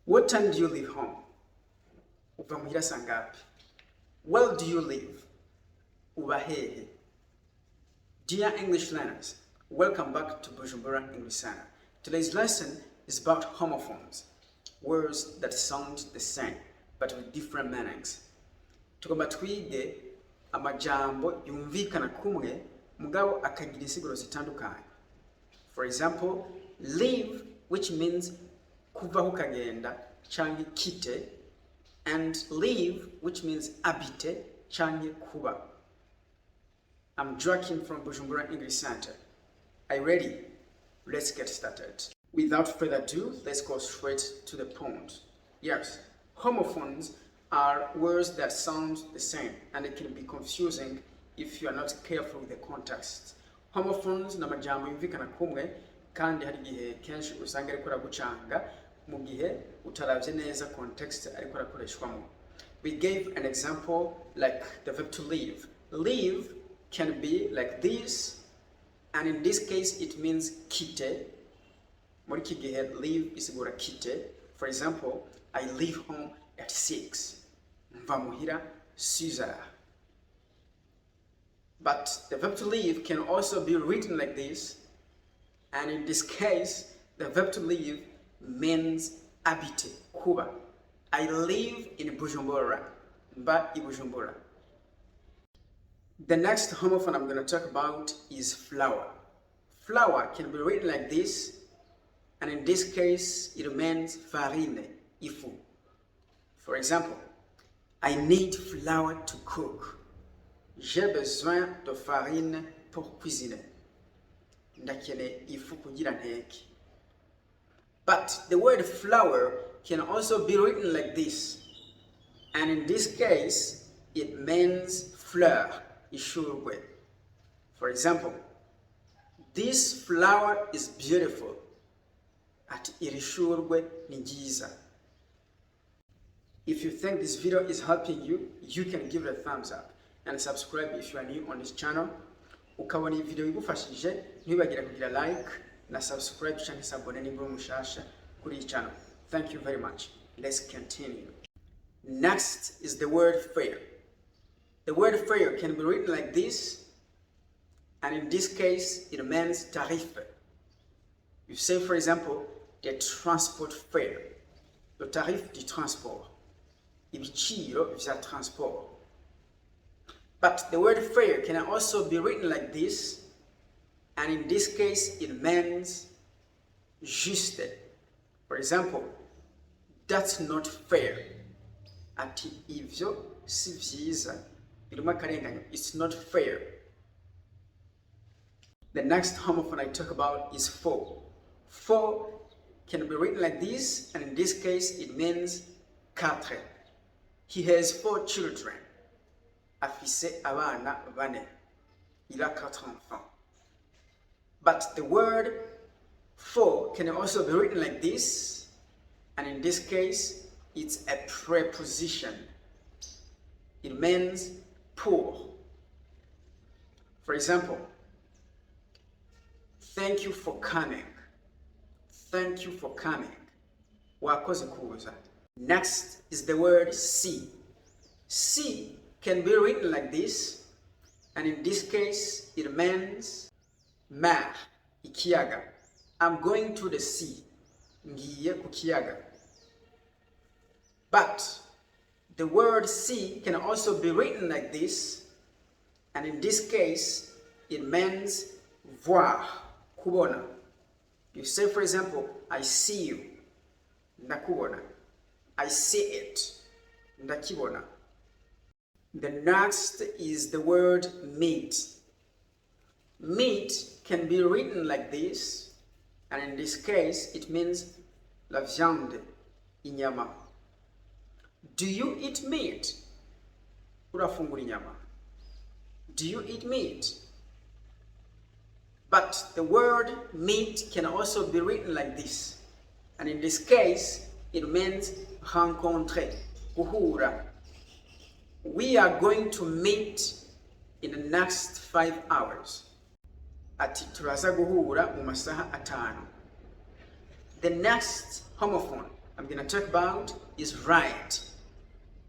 What time do you leave home? Uva muhira saa ngapi? Where do you live? Uba hehe. Dear English learners, welcome back to Bujumbura English Center. Today's lesson is about homophones, words that sound the same but with different meanings. Tugomba twige amajambo yumvikana kumwe mugabo akagira insiguro zitandukanye. For example, leave, which means kuvaho kagenda canke kite, and live, which means habite canke kuba. I'm Joaquin from Bujumbura English Center. Are you ready? Let's get started. Without further ado, let's go straight to the point. Yes, homophones are words that sound the same and it can be confusing if you are not careful with the context. Homophones na majambo yumvikana kumwe kandi hari gihe kenshi usanga ariko aragucanga mu gihe utaravye neza context ariko arakoreshwamo. We gave an example like the verb to leave. Leave can be like this, and in this case it means kite. Muri iki gihe leave isigura kite. For example, I leave home at 6. Mva muhira 6 heures. But the verb to leave can also be written like this, and in this case the verb to leave means habite, kuba. I live in Bujumbura, mba I Bujumbura. The next homophone I'm going to talk about is flower. Flower can be written like this, and in this case it means farine, ifu. For example, I need flour to cook. J'ai besoin de farine pour cuisiner. Ndakene ifu kugira nteke. But the word flower can also be written like this, and in this case it means fleur, ishurwe. For example, this flower is beautiful. Ati irishurwe ni ryiza. If you think this video is helping you, you can give it a thumbs up and subscribe if you are new on this channel. Ukabona iyi video igufashije, ntibagire kugira like na subscribe cyangwa sabone nimba mushasha kuri iyi channel. Thank you very much. Let's continue. Next is the word fair. The word fair can be written like this, and in this case it means tarif. You say, for example, the transport fare, le tarif du transport, ibiciro vya transport. But the word fair can also be written like this, and in this case it means juste. For example, that's not fair. Ati ivyo si vyiza. It's not fair. The next homophone I talk about is for. For can be written like this, and in this case it means quatre. He has 4 children. Afise abana bane. Il a 4 enfants. But the word for can also be written like this, and in this case it's a preposition. It means pour. For example, thank you for coming. Thank you for coming. Wakoze kuza. Next is the word see. See can be written like this, and in this case it means mar, ikiyaga. I'm going to the sea. Ngiye ku kiyaga. But the word see can also be written like this, and in this case it means voir, kubona. You say, for example, I see you, ndakubona. I see it, ndakibona. The next is the word meat. Meat can be written like this, and in this case it means la viande, inyama. Do you eat meat? Urafungura inyama. Do you eat meat? But the word meet can also be written like this, and in this case it means rencontrer, guhura. We are going to meet in the next 5 hours. Ati turaza guhura mu masaha atanu. The next homophone I'm going to talk about is right.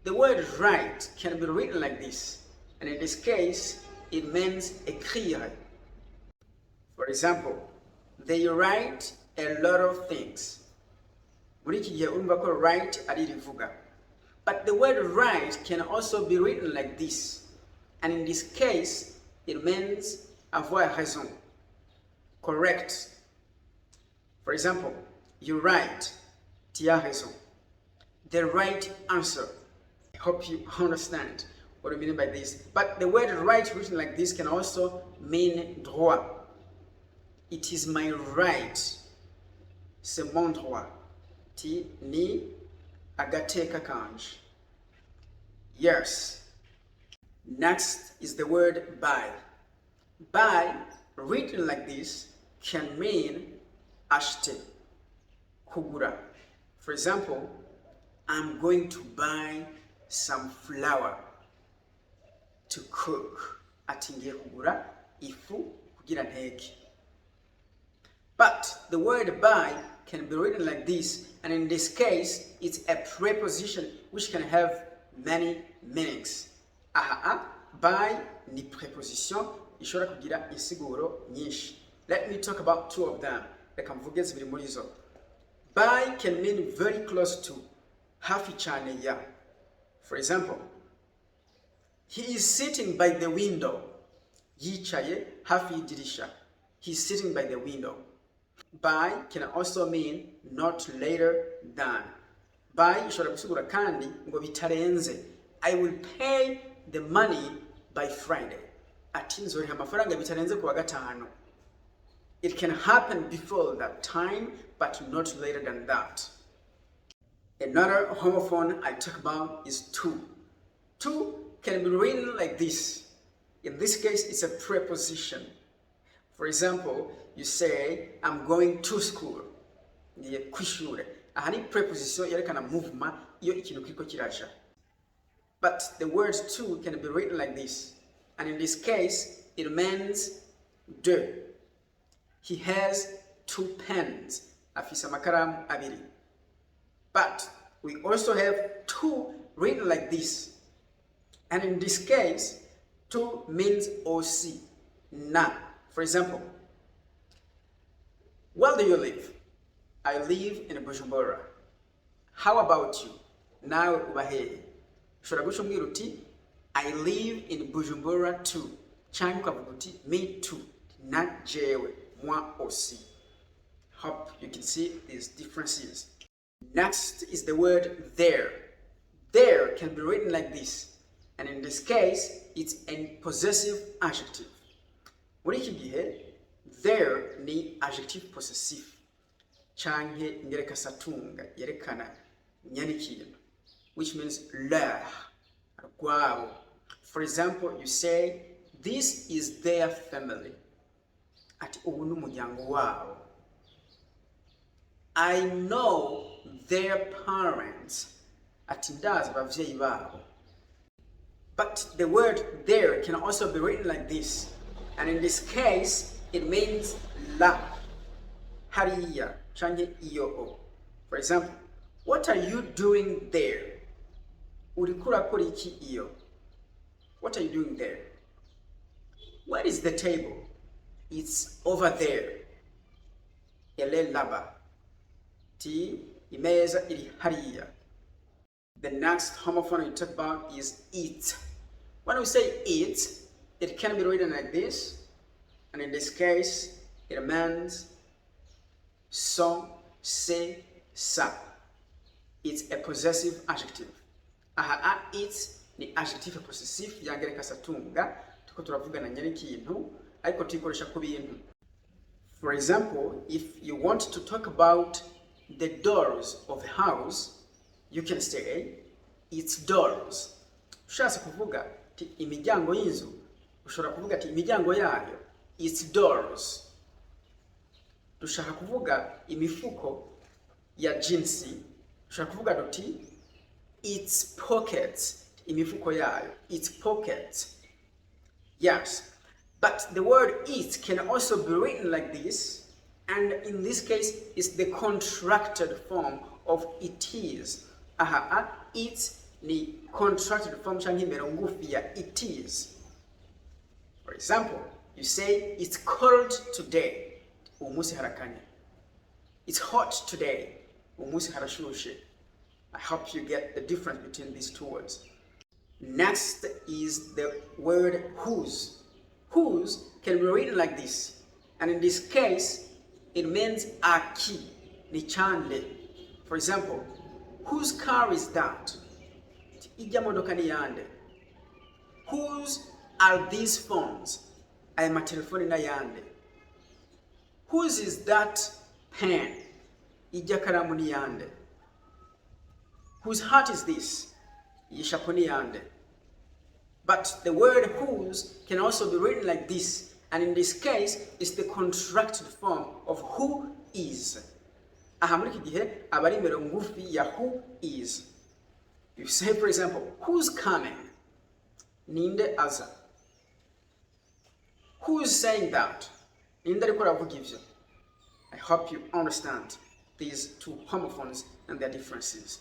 The word right can be written like this, and in this case, it means écrire. For example, they write a lot of things. Muri iki gihe urumva ko right ari rivuga. But the word right can also be written like this, and in this case, it means avoir raison, correct. For example, you write, tu as raison. The right answer. I hope you understand what I mean by this. But the word right written like this can also mean droit. It is my right. C'est mon droit. Ti ni agateka kanje. Yes. Next is the word buy. Buy, written like this, can mean acheter, kugura. For example, I'm going to buy some flour to cook. Ati ngiye kugura ifu kugira nteke. But the word buy can be written like this, and in this case, it's a preposition which can have many meanings. Buy ni preposition ishobora kugira insiguro nyinshi. Let me talk about two of them. Reka mvuge zibiri muri zo. Buy can mean very close to, hafi cyane ya. For example, he is sitting by the window. Yicaye hafi y'idirisha. He's sitting by the window. By can also mean not later than. By ishobora gusigura kandi ngo bitarenze. I will pay the money by Friday. Ati nzoriha amafaranga bitarenze kuwa gatanu. It can happen before that time, but not later than that. Another homophone I talk about is to. To can be written like this. In this case, it's a preposition. For example, you say, I'm going to school. Ngiye kw'ishure. Aha ni preposition yerekana movement iyo ikintu kiriko kiraja. But the word to can be written like this. And in this case, it means deux. He has 2 pens. Afisa amakaramu abiri. But we also have to written like this. And in this case, to means aussi, na. For example, where do you live? I live in Bujumbura. How about you? Nawe uba hehe? Ushobora guca umbwira uti, I live in Bujumbura too. Cyangwa ukavuga uti, me too. Na jewe, moi aussi. Hope you can see these differences. Next is the word there. There can be written like this. And in this case, it's a possessive adjective. Muri iki gihe, there ni adjective possessive. Canke ingerekasatunga yerekana nyanikintu, which means leur, rwabo. For example, you say, this is their family. Ati ubu n'umuryango wabo. I know their parents. Ati ndazi abavyeyi babo. But the word there can also be written like this. And in this case, it means la, hariya, canke iyo. For example, what are you doing there? Uriko urakora iki iyo? What are you doing there? Where is the table? It's over there. Ele laba. Ti imeza iri hariya. The next homophone we talk about is eat. When we say eat, it can be written like this, and in this case, it means son, se, sa. It's a possessive adjective. Aha, eat ni adjective possessive yangerekasatunga, tuko turavugana nyanikintu, ariko tuyikoresha ku bintu. For example, if you want to talk about the doors of a house, you can say, it's doors. Ushatse kuvuga ti imiryango y'inzu, ushobora kuvuga ti imiryango yayo, it's doors. Dushaka kuvuga imifuko ya jinsi, ushobora kuvuga duti its pockets, imifuko yayo, its pockets. Yes, but the word it can also be written like this, and in this case, it's the contracted form of it is. Aha, it ni contracted form change imero ngufi ya it is. For example, you say it's cold today. Umusi harakanye. It's hot today. Umusi harashushe. I hope you get the difference between these two words. Next is the word whose. Whose can be written like this. And in this case, it means aki, ni chande. For example, whose car is that? Ija modoka ni yande. Whose are these phones? Aya matelefoni na yande. Whose is that pen? Ija karamu ni yande. Whose heart is this? Yishapo ni yande. But the word whose can also be written like this, and in this case, it's the contracted form of who is. Aha muri iki gihe aba ari imero ngufi ya who is. You say, for example, who's coming? Ninde aza. Who's saying that? Ninde ariko aravuga ivyo. I hope you understand these two homophones and their differences.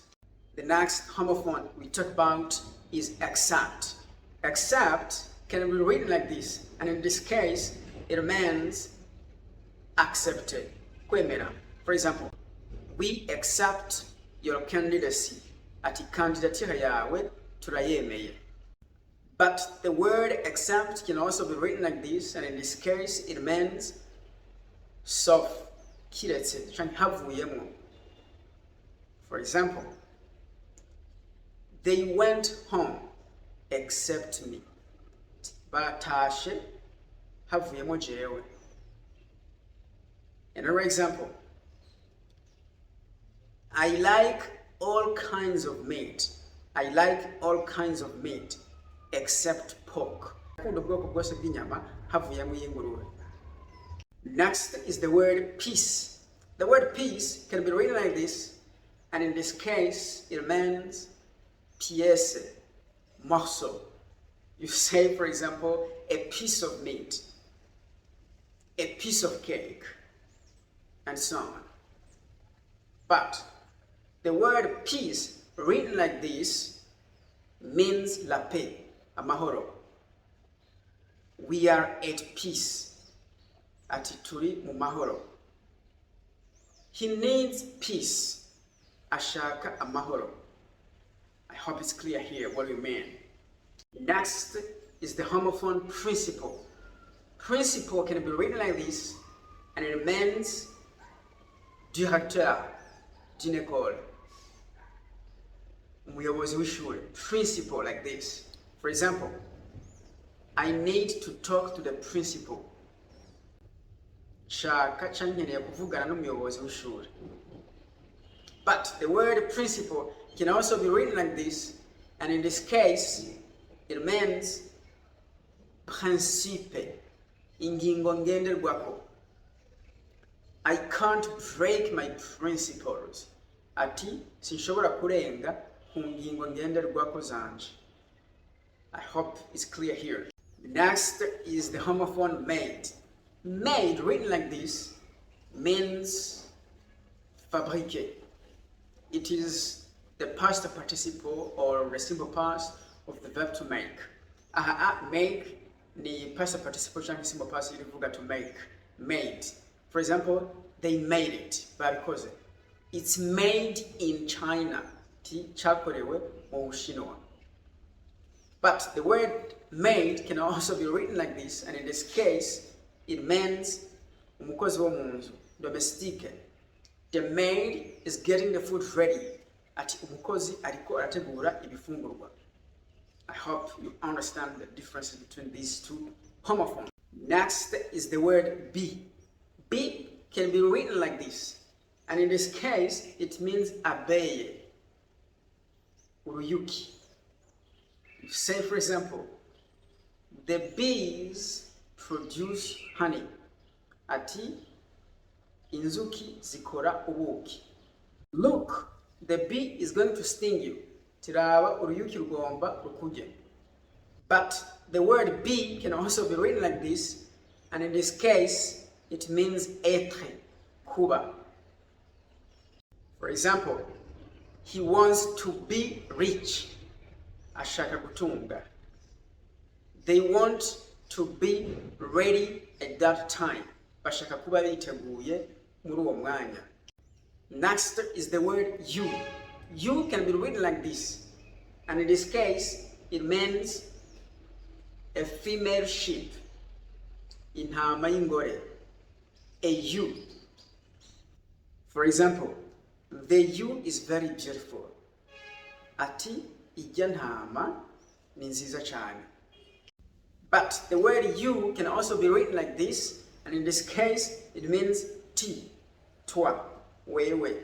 The next homophone we talk about is except. Except can be written like this, and in this case, it means accepted. Kwemera. For example, we accept your candidacy. Ati candidature yawe turayemeye. But the word accept can also be written like this, and in this case, it means soft, kiretse, canke havuyemo. For example, they went home except me. Batashe havuyemo jewe. Another example, I like all kinds of meat. I like all kinds of meat except pork. Next is the word peace. The word peace can be written like this, and in this case, it means pièce, morceau. You say, for example, a piece of meat, a piece of cake, and so on. But the word peace, written like this, means la paix, amahoro. We are at peace. Ati turi mu mahoro. He needs peace. Ashaka amahoro. I hope it's clear here what we mean. Next is the homophone principle. Principle can be written like this, and it means directeur d'une école. Umuyobozi w'ishuri. Principle like this. For example, I need to talk to the principal. Shaka chankeneye kuvugana n'umuyobozi w'ishuri. But the word principle can also be written like this, and in this case, it means principe, ingingo ngenderwako. I can't break my principles. Ati sinshobora kurenga ku ngingo ngenderwako zanje. I hope it's clear here. Next is the homophone made. Made, written like this, means fabriquer. It is the past participle or the simple past of the verb to make. Make ni past participle change simple past ilivuga to make. Made. For example, they made it. Babikoze. It's made in China. Chakorewe mu Bushinwa. But the word made can also be written like this, and in this case, it means umukozi wo munzu, domestique. The maid is getting the food ready. Ati umukozi ariko arategura ibifungurwa. I hope you understand the differences between these two homophones. Next is the word be. Be can be written like this, and in this case, it means abeye, uruyuki. You say, for example, the bees produce honey. Ati inzuki zikora ubuki. Look, the bee is going to sting you. Tiraba uruyuki rugomba rukuje. But the word be can also be written like this, and in this case, it means être, kuba. For example, He wants to be rich. Ashaka gutunga. They want to be ready at that time. Bashaka kuba biteguye muri uwo mwanya. Next is the word you. You can be written like this. And in this case, it means a female sheep. Intama y'ingore. A ewe. For example, the ewe is very beautiful. Ati ijya ntama ni nziza cyane. But the word you can also be written like this, and in this case, it means ti, toi, wewe.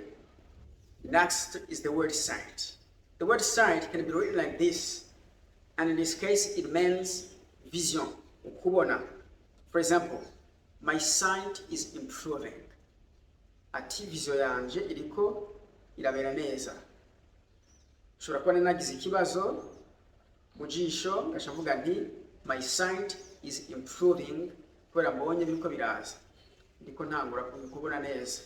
Next is the word sight. The word sight can be written like this, and in this case, it means vision, ukubona. For example, my sight is improving. Ati vision yanje iriko irabera neza. Ushobora kuba nagize ikibazo mu jisho ngashavuga nti my sight is improving kubera mbonye biriko biraza. Ndiko ntangura kubona neza.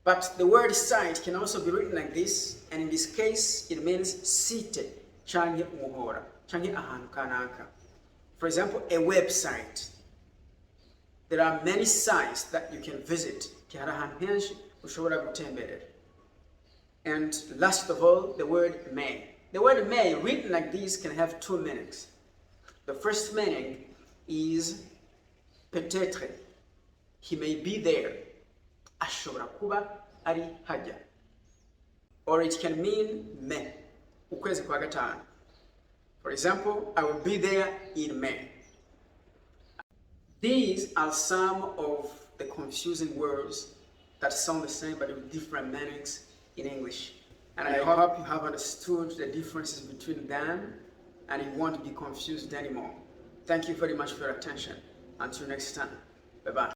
But the word sight can also be written like this, and in this case it means site canke umuhora canke ahantu kanaka. For example, a website. There are many sites that you can visit. Hari ahantu henshi ushobora gutemberera. And last of all, the word may. The word may, written like this, can have two meanings. The first meaning is peut-être. He may be there. Ashobora kuba ari hajya. Or it can mean me. Ukwezi kwa gatanu. For example, I will be there in May. These are some of the confusing words that sound the same but with different meanings in English. And I hope you have understood the differences between them and you won't be confused anymore. Thank you very much for your attention. Until next time. Bye-bye.